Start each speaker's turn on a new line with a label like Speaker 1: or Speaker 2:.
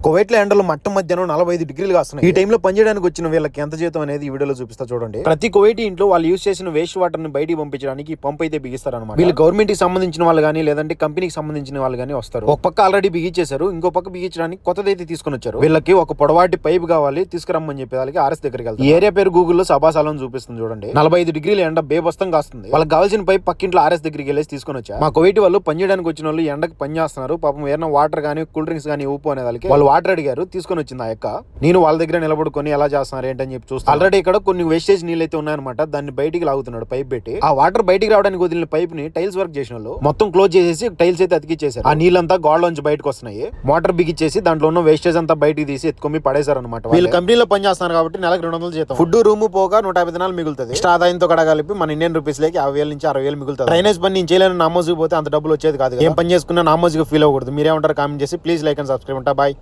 Speaker 1: Kuwait లో ఎండలు మట్ట మధ్యాహ్నం 45 డిగ్రీలు కాస్తున్నాయి. ఈ టైంలో పనిచేయడానికి వచ్చిన వీళ్ళకి ఎంత జీతం అనేది ఈ వీడియోలో చూపిస్తా చూడండి. ప్రతి కువైట్ ఇంట్లో వాళ్ళు యూజ్ చేసిన వేస్ట్ వాటర్ ని బయటికి పంపించడానికి పంప్ అయితే బిగిస్తారన్నమాట. వీళ్ళు గవర్నమెంట్ కి సంబంధించిన వాళ్ళు కానీ లేదంటే కంపెనీకి సంబంధించిన వాళ్ళు కానీ వస్తారు. ఒక పక్క ఆల్రెడీ బిగించేశారు, ఇంకో పక్క బిగించడానికి కొత్తదైతే తీసుకొని వచ్చారు. వీళ్ళకి ఒక పొడవాటి పైప్ కావాలి, తీసుకురమ్మని చెప్పే వాళ్ళకి ఆర్ఎస్ దగ్గరికి వెళ్తారు. ఈ ఏరియా పేరు గూగుల్లో సభాసాలం చూపిస్తుంది చూడండి. 45 డిగ్రీల ఎండ బేబస్తం కాస్తుంది. వాళ్ళకి కావాల్సిన పైప్ పక్కింట్లో ఆర్ఎస్ దగ్గరికి వెళ్ళేసి తీసుకొని వచ్చారు. మా కువైట్ వాళ్ళు పనిచేయడానికి వచ్చిన వాళ్ళు ఎండకి పని చేస్తున్నారు. పాపం ఏమైనా వాటర్ కానీ కూల్ డ్రింక్స్ కానీ ఉప్పు అనే వాళ్ళకి వాళ్ళు వాటర్ అడిగారు, తీసుకొని వచ్చింది ఆ యొక్క. నేను వాళ్ళ దగ్గర నిలబడుకొని ఎలా చేస్తున్నారు ఏంటని చెప్పి చూస్తాను. ఆల్రెడీ ఇక్కడ కొన్ని వేస్టేజ్ నీళ్ళు అయితే ఉన్నాయన్నమాట. దాన్ని బయటికి లాగుతున్నాడు పైప్ పెట్టి. ఆ వాటర్ బయటికి రావడానికి వదిలిన పైప్ ని టైల్స్ వర్క్ చేసిన వాళ్ళు మొత్తం క్లోజ్ చేసేసి టైల్స్ అయితే అతికిచ్చేసారు. ఆ నీళ్ళంతా గోడలోంచి బయటకు వస్తున్నాయి. మోటార్ బిగిచ్చేసి దాంట్లో ఉన్న వేస్టేజ్ అంతా బయటికి తీసి ఎత్తుకొని పడేశారు అనమాట. వీళ్ళు కంపెనీలో పని చేస్తున్నారు కాబట్టి నెలకు 200 జీతం, ఫుడ్ రూమ్ పోగా 150 దినాలు మిగులుతుంది. ఇష్ట ఆదాయంతో కూడా కలిపి మన ఇండియన్ రూపీస్ లేకి 50,000 నుంచి 60,000 మిగులుతుంది. డ్రైనేజ్ పని నేను చేయలేని నామోజుకి పోతే అంత డబ్బులు వచ్చేది కాదు. ఏం పని చేసుకున్నా నామోజుగా ఫీల్ అవ్వకూడదు. మీరేమంటారు కామెంట్ చేసి ప్లీజ్ లైక్ అండ్ సబ్స్క్రైబ్. ఉంటా బాయ్.